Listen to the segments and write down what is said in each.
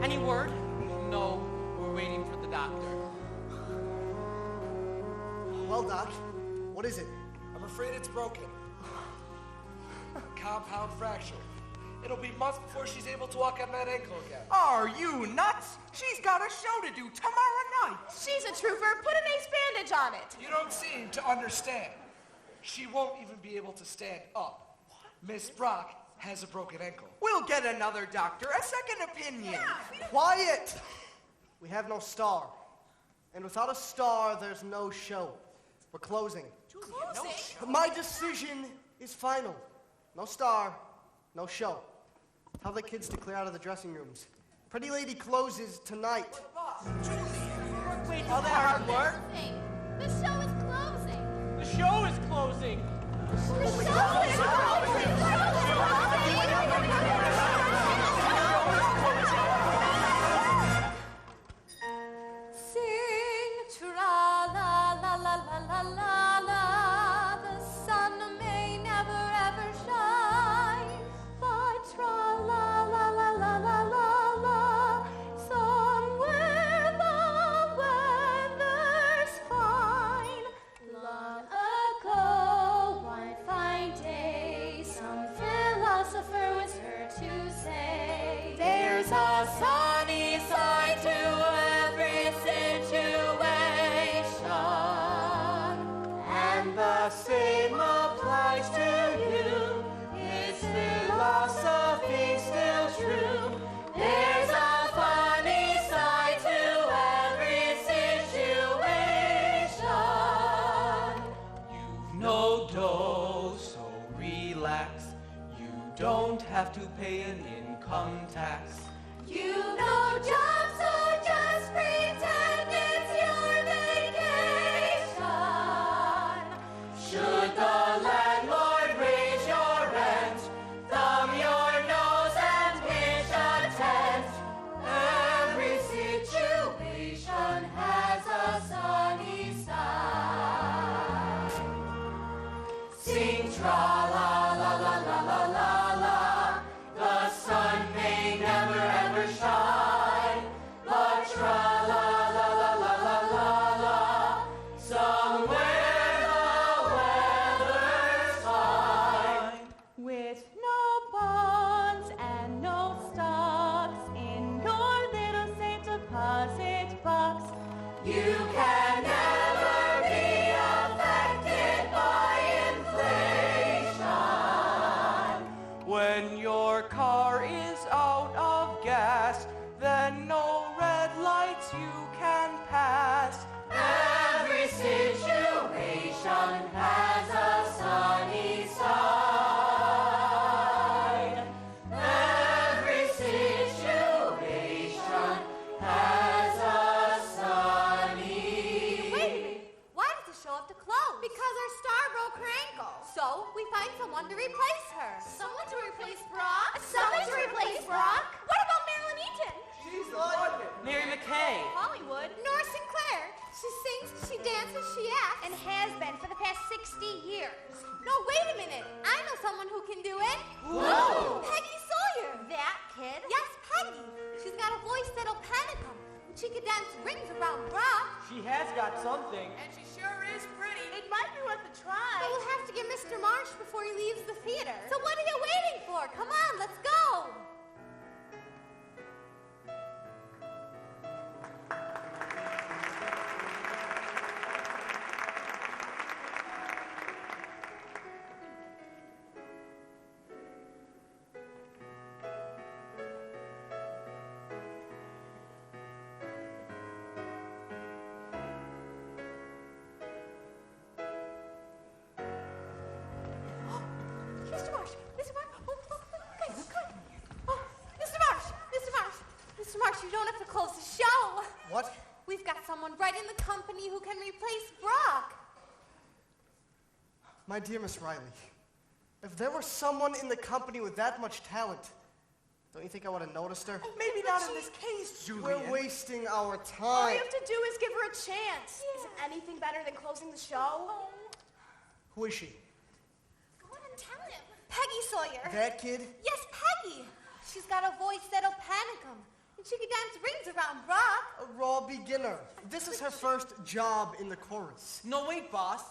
Any word? No, we're waiting for the doctor. Well, Doc, what is it? I'm afraid it's broken. Compound fracture. It'll be months before she's able to walk on that ankle again. Are you nuts? She's got a show to do tomorrow night. She's a trooper. Put an ace bandage on it. You don't seem to understand. She won't even be able to stand up. Miss Brock has a broken ankle. We'll get another doctor, a second opinion. Quiet! We have no star. And without a star, there's no show. We're closing. Closing? My decision is final. No star, no show. Tell the kids to clear out of the dressing rooms. Pretty Lady closes tonight. Wait, all that hard work? The show is closing. The show is closing. The show is Sing tra-la-la-la-la-la-la. The sun may never ever shine, but tra-la-la-la-la-la-la. Somewhere the weather's fine. Long ago, one fine day, some philosopher was heard to say, there's a sunny side to every situation, and the same applies to you. Is philosophy still true? There's a funny side to every situation. You've no dough, so relax. You don't have to pay an income tax. You know job, so just pretend it's your vacation. Should the landlord raise your rent, thumb your nose and pitch a tent. Every situation has a sunny side. Sing tra-la-la-la-la-la-la. The sun may never ever shine, but tra-la-la-la-la-la-la. Somewhere the weather's fine. With no bonds and no stocks in your little safe deposit box, You can never be affected by inflation. When your car is out of gas, then no red lights you can pass. Every situation has a sunny side. Every situation has a sunny. wait, why does the show have to close? Because our star broke her ankle. So we find someone to replace her. Someone to replace Brock? Someone to replace Brock? What about Marilyn Eaton? She's in London. Mary McKay. Hollywood. Nora Sinclair. She sings, she dances, she acts. And has been for the past 60 years. No, wait a minute. I know someone who can do it. Who? Peggy Sawyer. That kid? Yes, Peggy. She's got a voice that'll panic him. She could dance rings around Brock. She has got something. And she sure is pretty. It might be worth a try. But we'll have to get Mr. Marsh before he leaves the theater. So what are you waiting for? Come on, let's go. Mr. Marsh, Mr. Marsh, guys, come. Oh, Mr. Marsh, Mr. Marsh, Mr. Marsh, you don't have to close the show. What? We've got someone right in the company who can replace Brock. My dear Miss Riley, if there were someone in the company with that much talent, don't you think I would have noticed her? Maybe not in this case, Julian. We're wasting our All time. you have to do is give her a chance. Isn't anything better than closing the show? Who is she? Go on and tell him. Peggy Sawyer. That kid? Yes, Peggy. She's got a voice that'll panic him. And she can dance rings around Brock. A raw beginner. This is her first job in the chorus. No, wait, boss.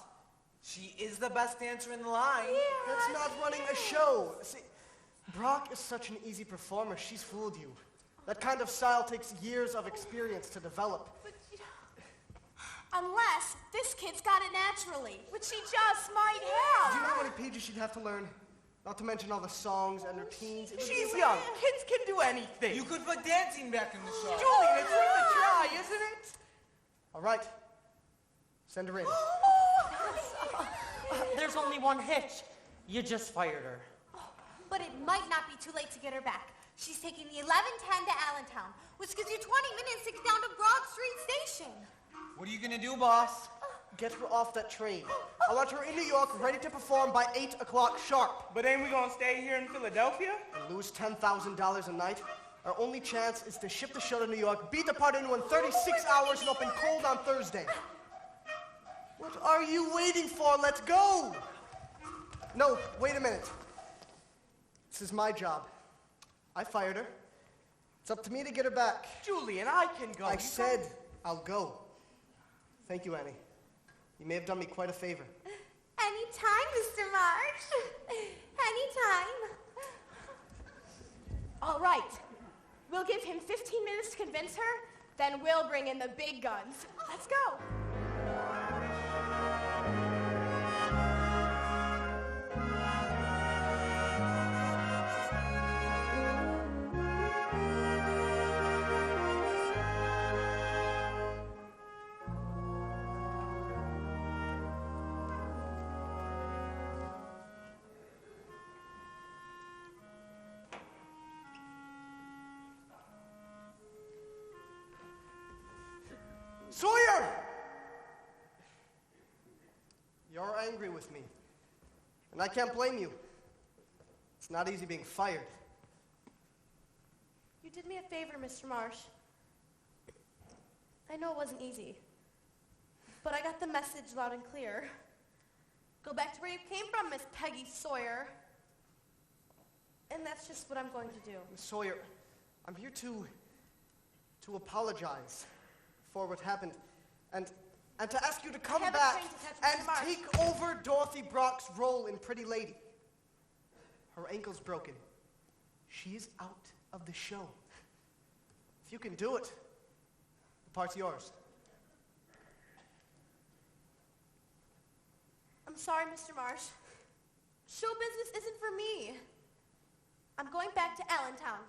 She is the best dancer in the line. That's not running a show. See, Brock is such an easy performer. She's fooled you. That kind of style takes years of experience to develop. Unless this kid's got it naturally, which she just might Do you have. know how many pages she'd have to learn? Not to mention all the songs and routines. It would be She's like- young. Kids can do anything. You could put dancing back in the show. Julian, it's worth a try, isn't it? All right. Send her in. There's only one hitch. You just fired her. But it might not be too late to get her back. She's taking the 11:10 to Allentown, which gives you 20 minutes to get down to Broad Street Station. What are you gonna do, boss? Get her off that train. I want her in New York, ready to perform by 8 o'clock sharp. But ain't we gonna stay here in Philadelphia? And lose $10,000 a night? Our only chance is to ship the show to New York, beat the part into in 36 hours, and open cold on Thursday. What are you waiting for? Let's go! No, wait a minute. This is my job. I fired her. It's up to me to get her back. Julian, I can go. I said I'll go. Thank you, Annie. You may have done me quite a favor. Anytime, Mr. Marsh. Anytime. All right. We'll give him 15 minutes to convince her, then we'll bring in the big guns. Let's go. Sawyer! You're angry with me. And I can't blame you. It's not easy being fired. You did me a favor, Mr. Marsh. I know it wasn't easy, but I got the message loud and clear. Go back to where you came from, Miss Peggy Sawyer. And that's just what I'm going to do. Miss Sawyer, I'm here to apologize for what happened and to ask you to come have a back train to catch, and Mr. Marsh. take over Dorothy Brock's role in Pretty Lady. Her ankle's broken. She's out of the show. If you can do it, the part's yours. I'm sorry, Mr. Marsh. Show business isn't for me. I'm going back to Allentown.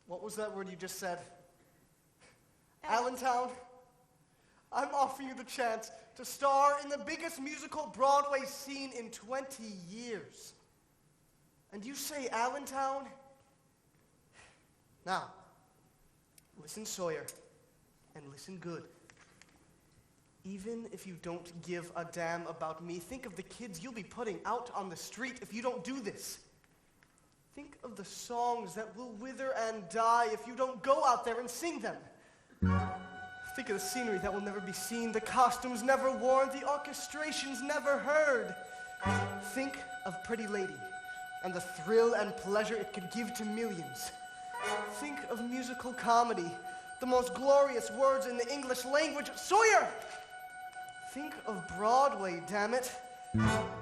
What was that word you just said? Allentown? I'm offering you the chance to star in the biggest musical Broadway scene in 20 years. And you say Allentown? Now, listen, Sawyer, and listen good. Even if you don't give a damn about me, think of the kids you'll be putting out on the street if you don't do this. Think of the songs that will wither and die if you don't go out there and sing them. Think of the scenery that will never be seen, the costumes never worn, the orchestrations never heard. Think of Pretty Lady and the thrill and pleasure it could give to millions. Think of musical comedy, the most glorious words in the English language. Sawyer! Think of Broadway, damn it.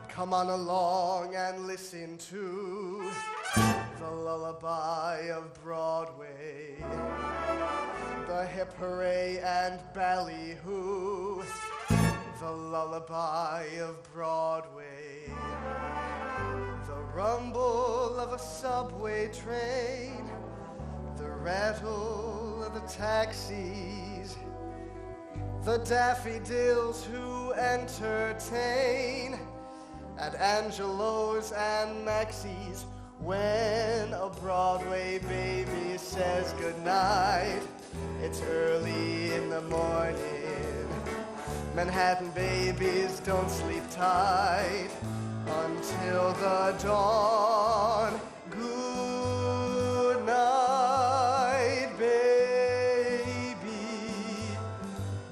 Come on along and listen to the lullaby of Broadway. The hip hooray and ballyhoo, the lullaby of Broadway. The rumble of a subway train, the rattle of the taxis, the daffodils who entertain at Angelo's and Maxie's when a Broadway baby says goodnight. It's early in the morning. Manhattan babies don't sleep tight until the dawn. Good night, baby.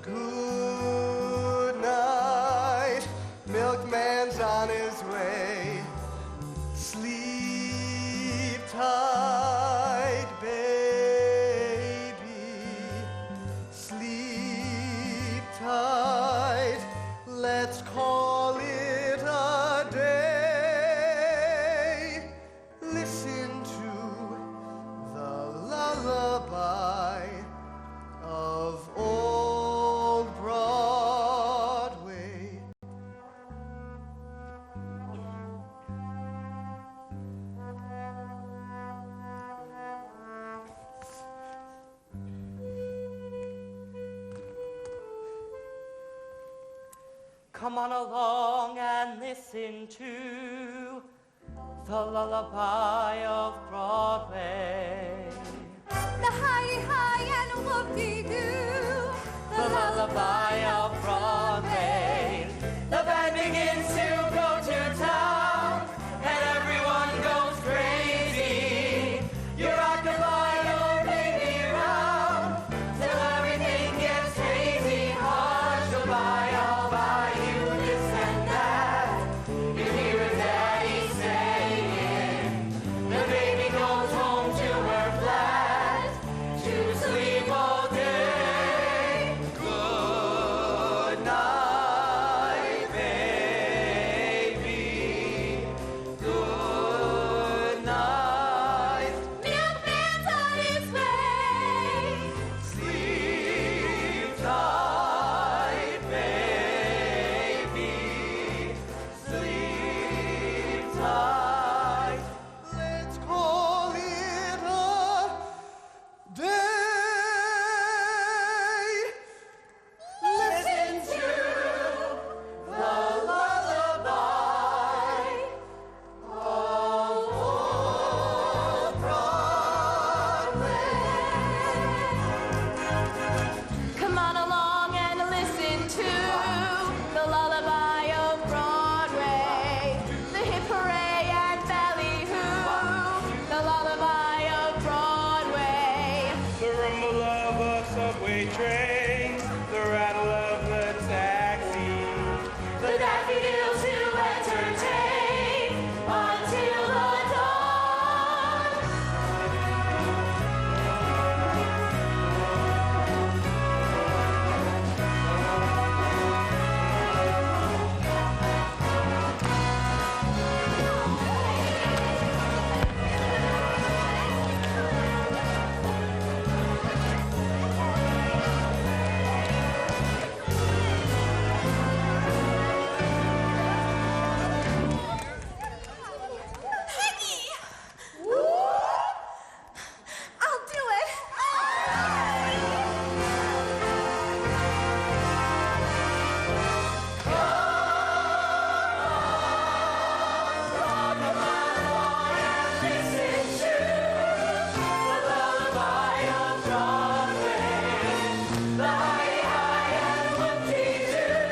Good night. Milkman's on his way. Sleep tight, baby. Come on along and listen to the lullaby of Broadway. The hi-hi and whoop-dee-doo. The lullaby of Broadway. The band begins to go to town, and everyone goes crazy. You rock-a-bye your baby round, till everything gets crazy. Hush, goodbye, I'll buy you this and that. You hear a daddy saying, the baby goes home to her flat, to sleep all day. Good night, baby. Good night. Milkman's on his way. Sleep tight, baby. Sleep tight. Let's call it a day. Listen to the lullaby of old Broadway. Come on along and listen to the lullaby of Broadway. The hip hooray and ballyhoo. The lullaby of Broadway. The rumble of a subway train, the rattle of the taxi. The daffodils who entertain until the dawn. Peggy! I'll do it. Listen to the lullaby of Broadway. The hi-hi and whoop-dee-doo.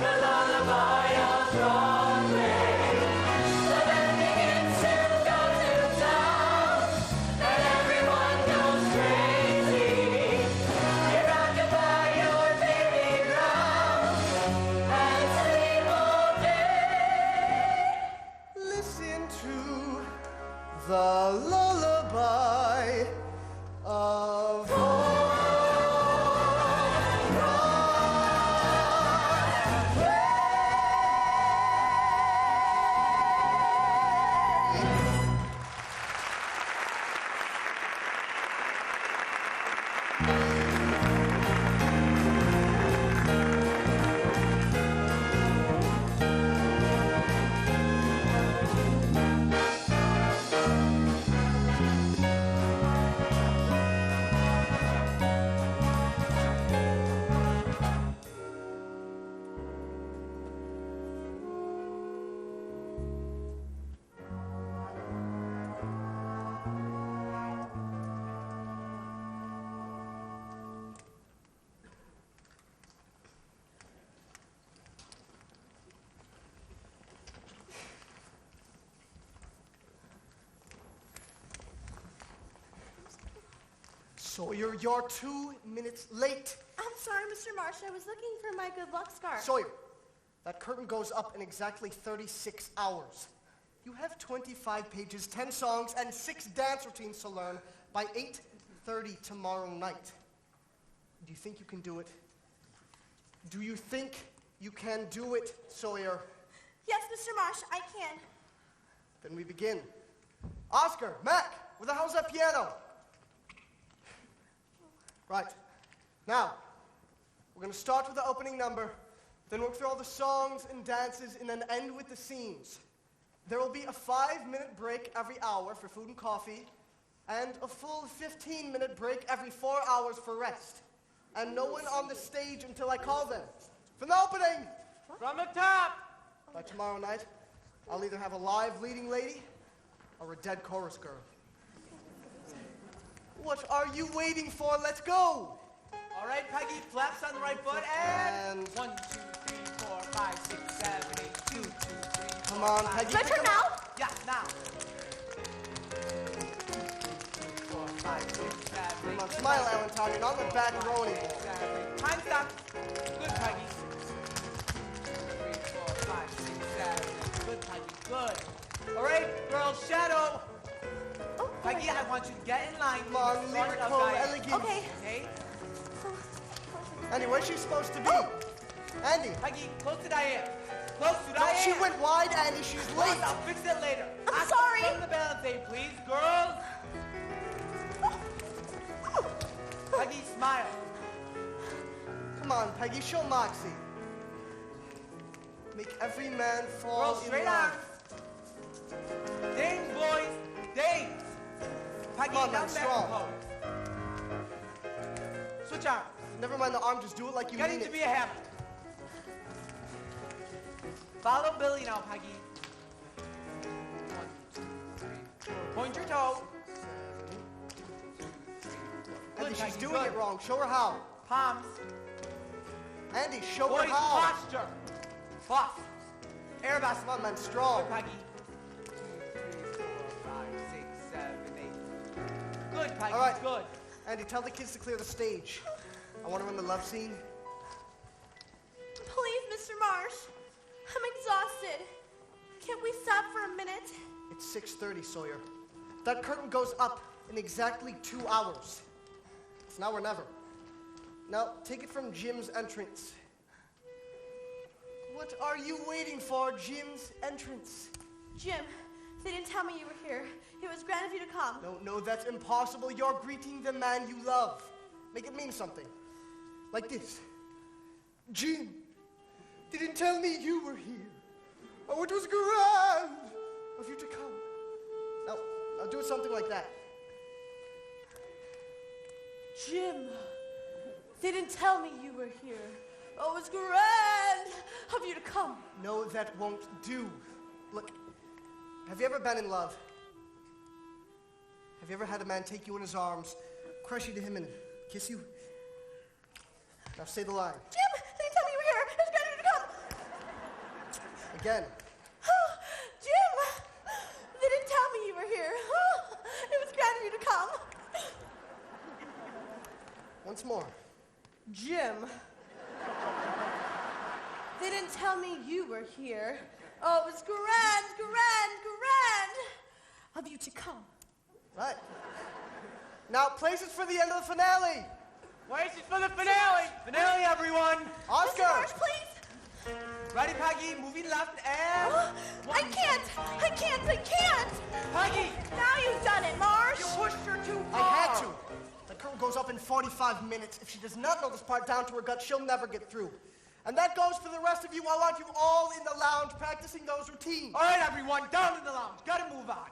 The lullaby of Broadway. The band begins to go to town, and everyone goes crazy. You rock-a-bye your baby round, and sleep all day. Listen to the lullaby of Sawyer, you're 2 minutes late. I'm sorry, Mr. Marsh. I was looking for my good luck scarf. Sawyer, that curtain goes up in exactly 36 hours. You have 25 pages, 10 songs, and 6 dance routines to learn by 8:30 tomorrow night. Do you think you can do it? Do you think you can do it, Sawyer? Yes, Mr. Marsh, I can. Then we begin. Oscar, Mac, where the hell's that piano? Right. Now, we're going to start with the opening number, then work through all the songs and dances, and then end with the scenes. There will be a 5-minute break every hour for food and coffee, and a full 15-minute break every 4 hours for rest. And no one on the stage until I call them. For the opening, From the top. By tomorrow night, I'll either have a live leading lady or a dead chorus girl. What are you waiting for? Let's go! All right, Peggy, flaps on the right foot, and... And 1, 2, 3, 4, 5, 6, 7, 8, 2, 2, 3, 4, come on, 5, Peggy. My pick turn 'em now? up. Yeah, now. 4, 5, 6, 7, 8. Come on, smile, Allentown. You're not on the back row anymore. Time stop. Good, Peggy. 3, 4, 5, 6, 7, 8. Good, Peggy. Good. All right, girls, shadow. Oh, Peggy, I want you to get in line. Come on, in front of lyrical Diane. elegance. Okay. Okay? Andy, where's she supposed to be? Andy. Peggy, close to Diane. Close to No, Diane. she went wide, Andy. She's Wait, late. I'll fix it later. I'm Ask sorry. From the balance aid, please, girls. Peggy, smile. Come on, Peggy. Show Moxie. Make every man fall Girls, in straight love. arms. Dames, boys. Dames. Peggy, Come on, down man, back strong. pose. Switch arms. Never mind the arm. Just do it like you Getting mean to it. be a hammer. Follow Billy now, Peggy. 1, 2, 3, 4. Point your toe. Andy, Good, she's Peggy, doing good. it wrong. Show her how. Palms. Andy, show her Boys, how. posture. Buff. Air basket. Come on, man. Strong. Good, Peggy. 2, 3, 4, 5, 6, 7, 8. Good, Peggy. All right. Good. Andy, tell the kids to clear the stage. I want to run the love scene. Please, Mr. Marsh. I'm exhausted. Can't we stop for a minute? It's 6:30, Sawyer. That curtain goes up in exactly 2 hours. It's now or never. Now, take it from Jim's entrance. What are you waiting for, Jim's entrance? Jim, they didn't tell me you were here. It was grand of you to come. No, that's impossible. You're greeting the man you love. Make it mean something. Like this. Jim, they didn't tell me you were here. Oh, it was grand of you to come. Now do it something like that. Jim, they didn't tell me you were here. Oh, it was grand of you to come. No, that won't do. Look, have you ever been in love? Have you ever had a man take you in his arms, crush you to him, and kiss you? Now say the line. Jim, they didn't tell me you were here. It was grand of you to come. Again. Jim, they didn't tell me you were here. It was grand of you to come. Once more. Jim, they didn't tell me you were here. Oh, it was grand of you to come. Right. Now, places for the end of the finale. Places for the finale. Finale, everyone. Oscar. Mr. Marsh, please. Ready, Peggy? Moving left and... I can't. Peggy! Now you've done it, Marsh. You pushed her too far. I had to. The curtain goes up in 45 minutes. If she does not know this part down to her gut, she'll never get through. And that goes for the rest of you. I want you all in the lounge practicing those routines. All right, everyone, down in the lounge. Gotta move on.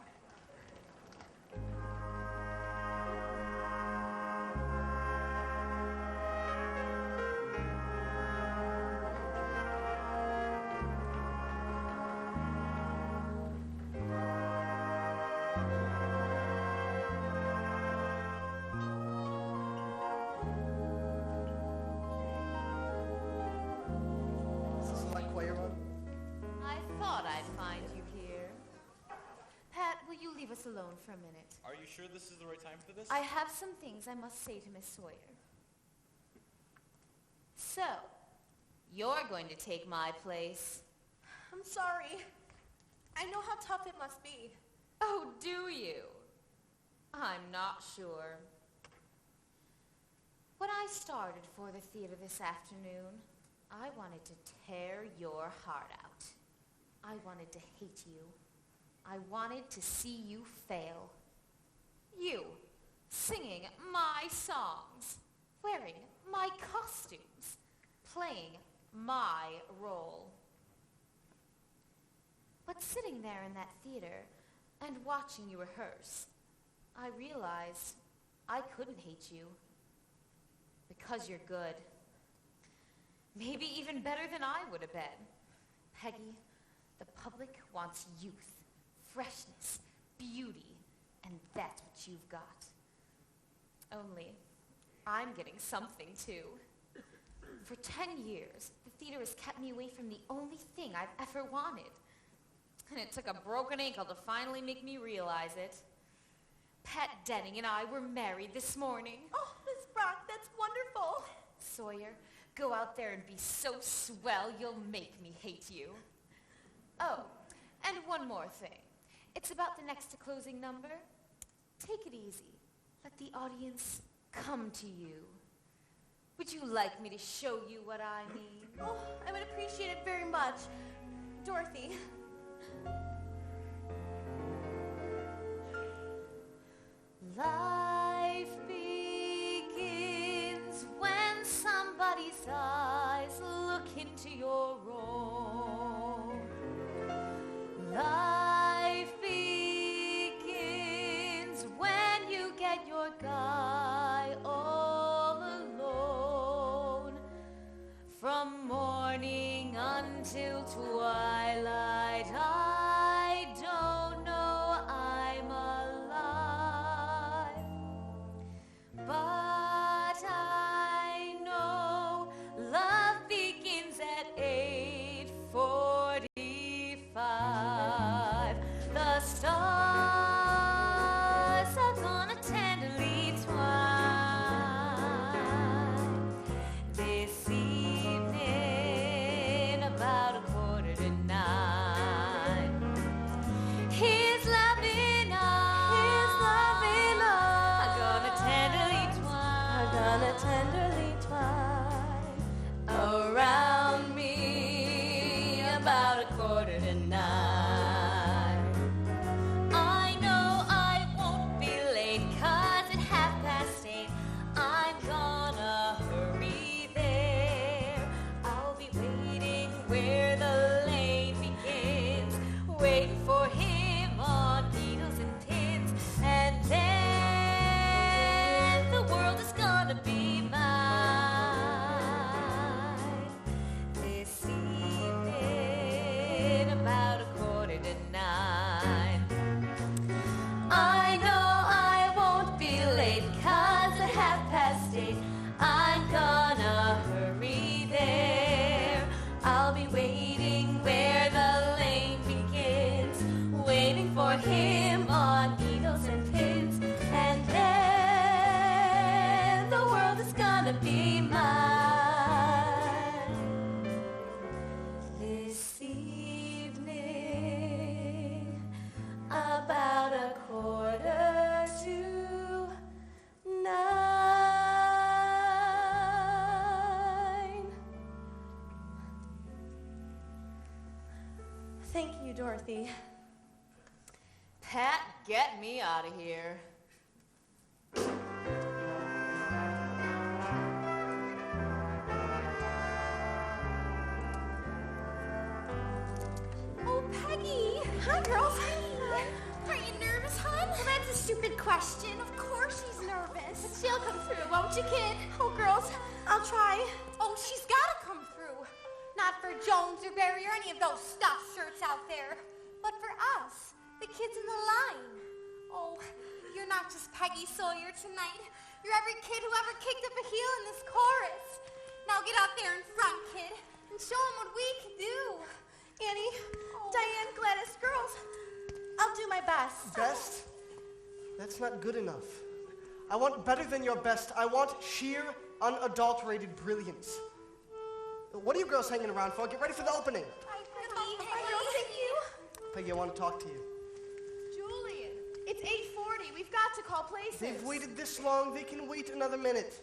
Is this like choir run? I thought I'd find you here. Pat, will you leave us alone for a minute? Are you sure this is the right time for this? I have some things I must say to Miss Sawyer. So, you're going to take my place. I'm sorry. I know how tough it must be. Oh, do you? I'm not sure. When I started for the theater this afternoon, I wanted to tear your heart out. I wanted to hate you. I wanted to see you fail. You, singing my songs, wearing my costumes, playing my role. But sitting there in that theater and watching you rehearse, I realized I couldn't hate you because you're good. Maybe even better than I would have been. Peggy, the public wants youth, freshness, beauty, and that's what you've got. Only, I'm getting something too. For 10 years, the theater has kept me away from the only thing I've ever wanted. And it took a broken ankle to finally make me realize it. Pat Denning and I were married this morning. Oh, Miss Brock, that's wonderful. Sawyer, go out there and be so swell you'll make me hate you. Oh, and one more thing. It's about the next to closing number. Take it easy. Let the audience come to you. Would you like me to show you what I mean? Oh, I would appreciate it very much. Dorothy. Life begins when somebody's eyes look into your own. Life begins when you get your guy all alone. From morning until twilight, I don't know I'm alive. But I know love begins at 8:45. The stars are gonna tenderly twine this evening about 8:45. His loving arms are gonna tenderly twine around me about 8:45. I know I won't be late 'cause at 8:30 I'm gonna hurry there. I'll be waiting where the lane begins, waiting for him on needles and pins, and then the world is gonna be mine. This evening about 8:45. I know I won't be late 'cause at 8:30 I'm gonna hurry there. I'll be waiting where the lane begins, waiting for him on needles and pins, and then the world is gonna be mine. This evening about 8:45. Thank you, Dorothy. Pat, get me out of here. Oh, Peggy. Hi, girls. Are you nervous, hon? Well, that's a stupid question. Of course she's nervous. But she'll come through, won't you, kid? Oh, girls, I'll try. Oh, she's got to come through. Not for Jones or Barry or any of those stuffed shirts out there, but for us, the kids in the line. Oh, you're not just Peggy Sawyer tonight. You're every kid who ever kicked up a heel in this chorus. Now get out there in front, kid, and show them what we can do. Annie, Diane, Gladys, girls, I'll do my best. Best? That's not good enough. I want better than your best. I want sheer, unadulterated brilliance. What are you girls hanging around for? Get ready for the opening. Hi, Peggy. Girls, thank you. Peggy, I want to talk to you. Julian, it's 8:40. We've got to call places. They've waited this long. They can wait another minute.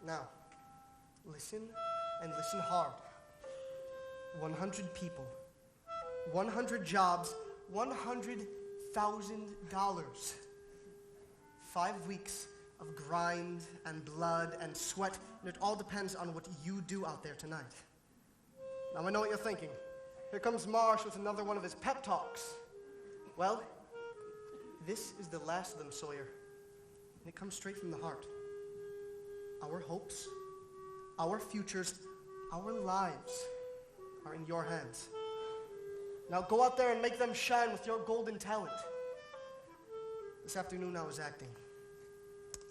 Now, listen and listen hard. 100 people, 100 jobs, $100,000. 5 weeks of grind and blood and sweat, and it all depends on what you do out there tonight. Now I know what you're thinking. Here comes Marsh with another one of his pep talks. Well, this is the last of them, Sawyer. And it comes straight from the heart. Our hopes, our futures, Our lives are in your hands. Now go out there and make them shine with your golden talent. This afternoon I was acting.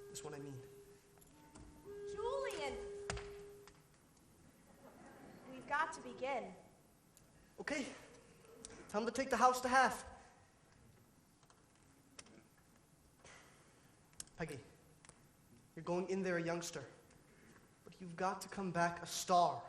That's what I mean. Julian! We've got to begin. Okay. Tell them to take the house to half. Peggy, you're going in there a youngster. But you've got to come back a star.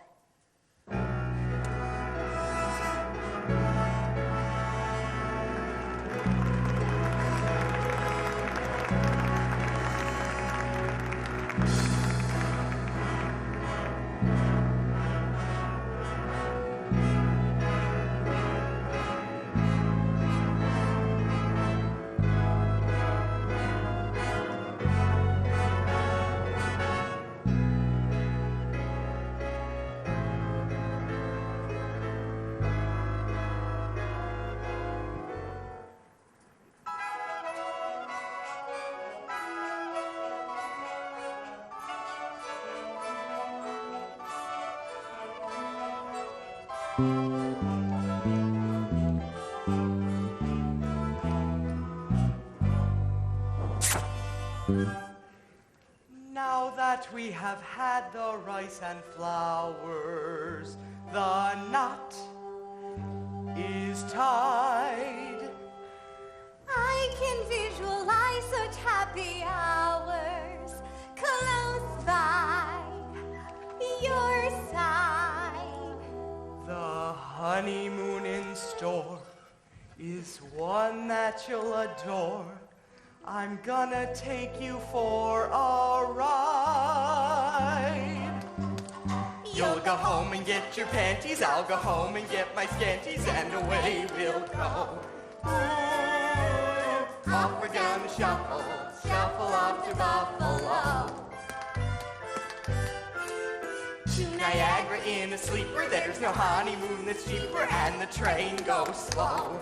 Now that we have had the rice and flowers, the knot is tied. I can visualize such happy hours close by your side. The honeymoon in store is one that you'll adore. I'm gonna take you for a ride. You'll go home and get your panties, I'll go home and get my scanties, and away we'll go. Ooh, off we're gonna shuffle, shuffle off to Buffalo. To Niagara in a sleeper, there's no honeymoon that's cheaper, and the train goes slow.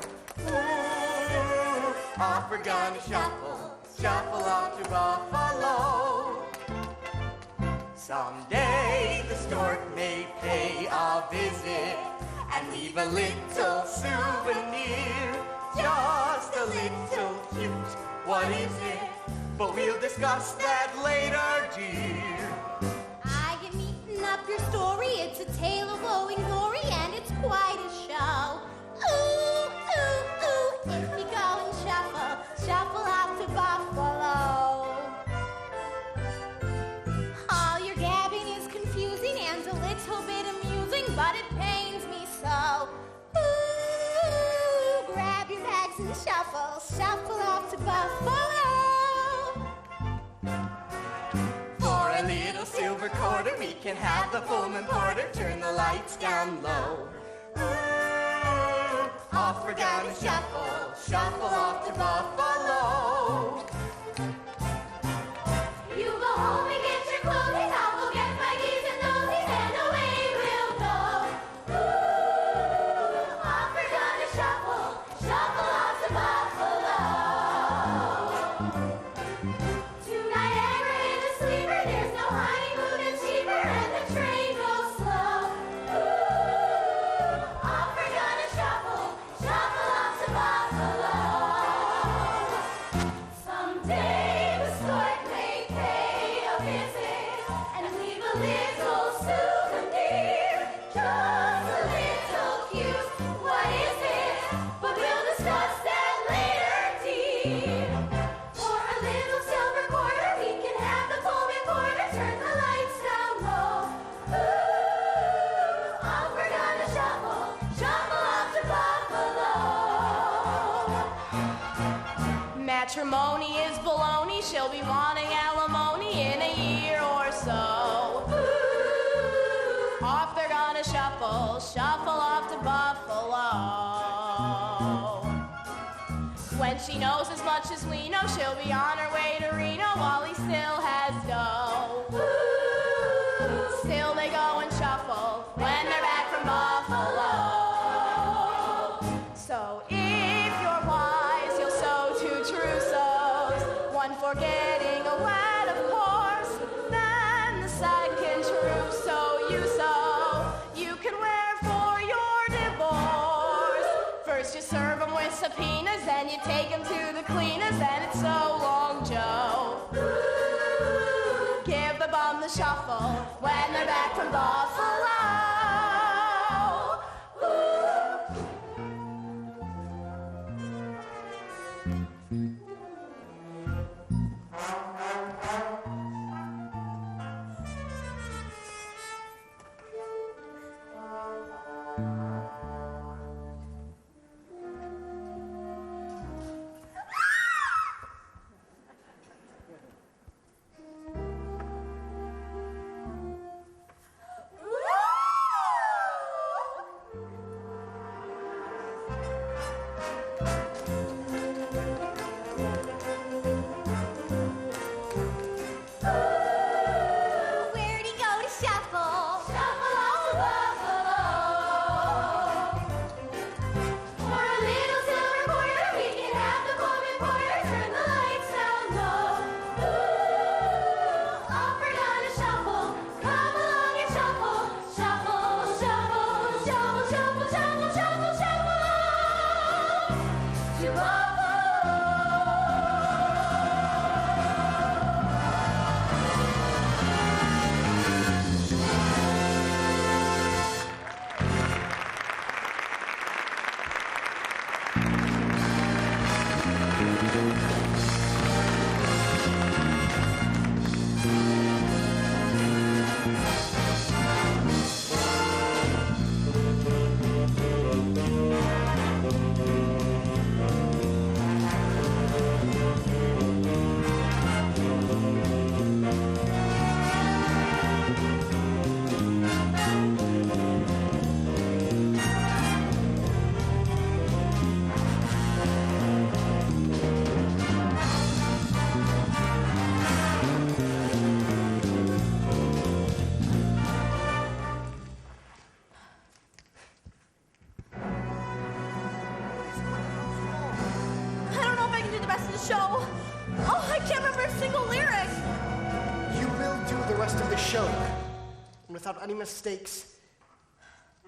Ooh, off we're gonna shuffle, shuffle off to Buffalo. Someday the stork may pay a visit and leave a little souvenir, just a little cute. What is it? But we'll discuss that later, dear. I am eating up your story. It's a tale of woe and glory, and it's quite a show. Ooh, ooh, ooh, if you go and shuffle, shuffle out to Buffalo. All your gabbing is confusing and a little bit amusing, but it pains me so. Ooh, grab your bags and shuffle, shuffle off to Buffalo. For a little silver quarter, we can have the Pullman Porter turn the lights down low. Ooh, off we're gonna shuffle, shuffle off to Buffalo. You go home and get your clothing, I'll go get my keys and nosies, and away we'll go. Ooh, off we're gonna shuffle, shuffle off to Buffalo. To Niagara in a sleeper, there's no honeymoon and cheaper, and the train goes slow. Ooh, off we're gonna shuffle, shuffle off to Buffalo. Someday the stork may pay a visit and leave a little souvenir, just a little cute. What is it? But we'll discuss that later, dear. For a little silver quarter, we can have the Pullman Porter turn the lights down low. Ooh, off we're gonna shuffle, shuffle off to Buffalo. Matrimony is baloney. She'll be wanting alimony in a year or so. Off they're gonna shuffle, shuffle off to Buffalo. When she knows as much as we know, she'll be on her way to Reno while he still has dough. Still they go and shuffle when they're back from Buffalo. So if you're wise, you'll sew two trousseaux, one for getting a wet, of course, then the second trousseau you sew take him to the cleaners, and it's so long, Joe. Give the bum the shuffle when they're back from Buffalo. Where'd he go to shuffle? Shuffle on to Buffalo. For a little silver quarter, we can have the Pullman porter turn the lights down low. Ooh, off we're gonna shuffle. Come along and shuffle. Shuffle, shuffle, shuffle, shuffle, shuffle, shuffle, shuffle. To Buffalo. I don't know if I can do the rest of the show. Oh, I can't remember a single lyric. You will do the rest of the show. And without any mistakes.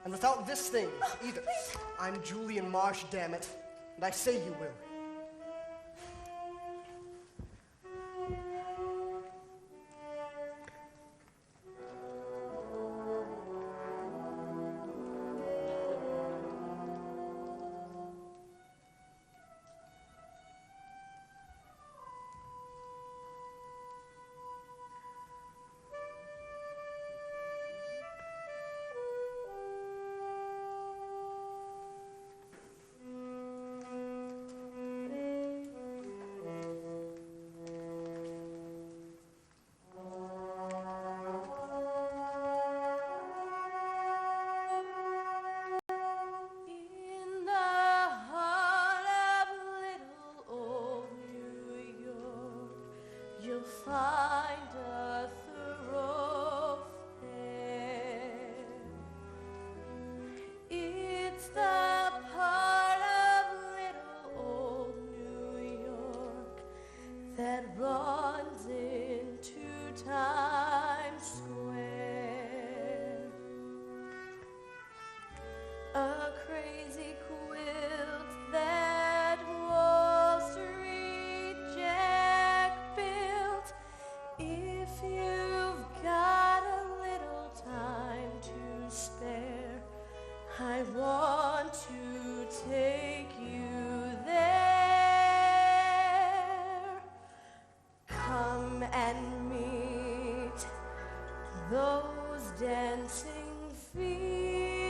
And without this thing either. I'm Julian Marsh, damn it. And I say you will. In the heart of little old New York, you'll find a thoroughfare. It's the part of little old New York that runs into Times Square. A crazy quilt that Wall Street Jack built. If you've got a little time to spare, I want to take you there. Come and meet those dancing feet.